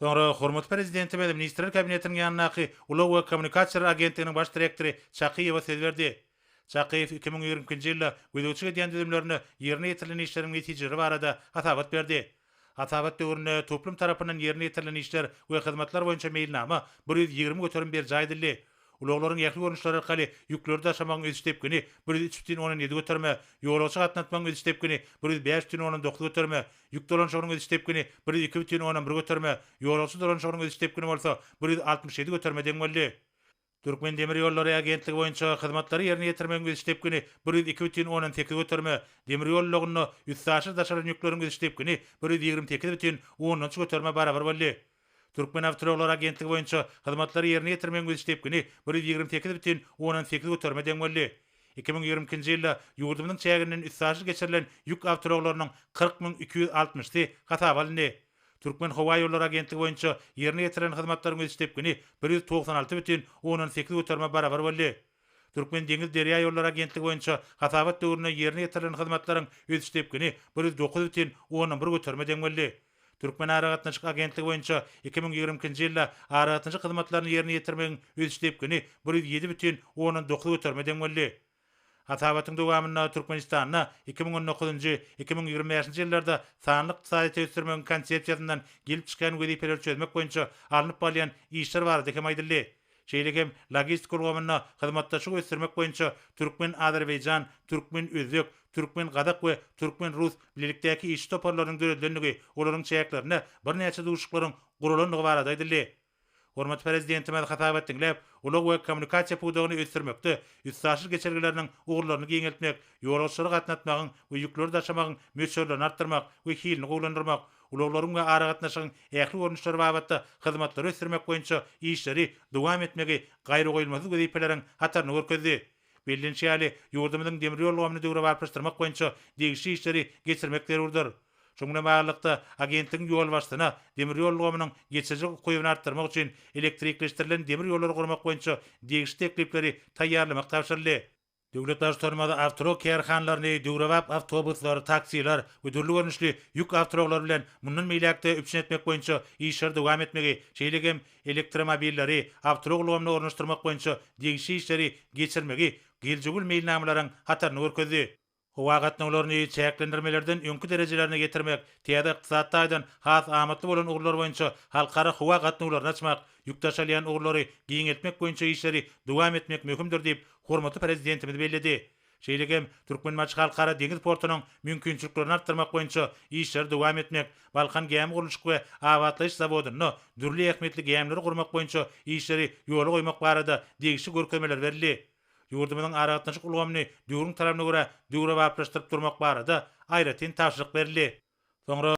Sonra hormat prezidenti we ministrler kabinetiniň ýanynaky Ulag we Kommunikasiýalar agentliginiň baş direktori Çakyýewa söz berdi. Çakyýew 2020-nji ýylda gödäçige diýen düzümlerini ýerine ýetirilen işleriň netijeleri barada atabat berdi. Atabat döwründe toplum tarapyndan ýerine ýetirilen işler we hyzmatlar boýunça meýilnama 120 göterim ber jaýdyldy. Ulaglaryň ýakly görnüşleri arkaly ýükleri daşamagyň özi tepkini 103,7 göterme, ýolajy gatnatmagyň özi tepkini 105,9 göterme, ýük dolanşagyň özi tepkini 102,1 göterme, ýolajy dolanşagyň özi tepkini bolsa 167 göterme deňmelli. Türkmen Demir Ýollary agentligi boýunça hyzmatlary ýerine ýetirmegiň özi tepkini 102,8 göterme, demir ýollagyny 100 daşaran ýükleriň özi tepkini 128,10 göterme barabar boldy. Türkmen Avtomobil Agentligi boýunça hyzmatlary ýerine ýetirmegiň özi tepkini 128,18 göterme deňmelli. 2020-nji ýylda ýurdumyň çägininden 300 geçirilen ýük awtorollarynyň 40.260-y hatap alyndy. Türkmen Howa ýollary Agentligi boýunça ýerine ýetirilen hyzmatlaryň özi tepkini 196,18 göterme barabar boldy. Türkmen Deňiz Derýa ýollary Agentligi boýunça hatabat döwründe ýerine ýetirilen hyzmatlaryň özi tepkini 109,11 göterme deňmelli. Türkmen Aragatnaşyk Agentligi boýunça 2020-nji ýylda aragatnaşyk hyzmatlaryny ýerine ýetirmegiň özi tepkini 107,19 göterme deňmelli. Hatabatyň dowamyna Türkmenistanyna 2019-2025-nji ýyllarda sanlyk ykdysady töýdürmegiň konsepsiýasyndan gelip çykan wezipeler çözmek boýunça alınıp balyan işler barady hem aýdyldy. Şeýlegem logistik urgamyna hyzmatdaşyk ösdürmek boýunça Türkmen Azerbaýjan, Türkmen Özbek, Türkmen Gadak we Türkmen Rus birlikdäki iş toparlarynyň döredlenligi, olaryň çäklerine bir näçe duşuklaryň gurulanlygy barada aýdyldy. Hormat prezidentimiz hatabat dinläp, Ulag we Kommunikasiýa pudagyny ösdürmekde, üstaşyr geçergileriniň ugurlaryny giňeltmek, ýolajylara gatnatmagyň we ýükleri daşamagyň möçürlerini artdyrmak we hilini gowlandyrmak, ulaglaryň we aragatnaşygyň ähli görnüşleri babatda hyzmatlary ösdürmek boýunça işleri dowam etmegi gaýry goýulmasy wezipeleriň hataryny görkezdi. Bellençäli ýurdumyň demir ýollarını döwre barplaşdyrmak boýunça degişli işleri geçirmek zerurdur. Şoňa baglanykda agentligiň ýol başlygyna demir ýollarymyň geçici goýuny artdyrmak üçin elektrikleşdirilen demir ýollary gurmak boýunça degişli teklipleri taýýarlamak tapşyryldy. Döwlet başçylygynda avtolog kerhanlaryny, döwrewap awtobuslar, taksiler we türlü görnüşli ýük awtologlar bilen mundan meýlekde üpçün etmek boýunça işler dowam etmegi, şeýlegem elektromobilleri, awtologlaryny ornaşdyrmak boýunça degişli işleri geçirmegi geljegül meýilnamalaryň hataryny görkezdi. Howa gatnawlaryny çäklendirmelerden öňkü derejelerine getirmek, täze ykdysadydan has amatly bolan ugurlar boýunça halkara howa gatnawlaryny açmak, ýük taşalýan ugurlary giňeltmek boýunça işleri dowam etmek möhümdir diýip hormaty prezidentimiz bellidi. Şeýlegem Türkmen Maçyk halkara deňiz portunyň mümkinçiliklerini artdyrmak boýunça işler dowam etmek, Balkan gäm gurulşy we awatlaş zawodyny, dürli ähmetli gämleri gurmak boýunça işleri ýola goýmak barada degişli görkezmeler berildi. Ýurdumyň aragatnaşyk ulgamyny döwrüň tarabyna görä döwre barplaşdyryp durmak barada aýratyn tapşyryk berildi. Soňra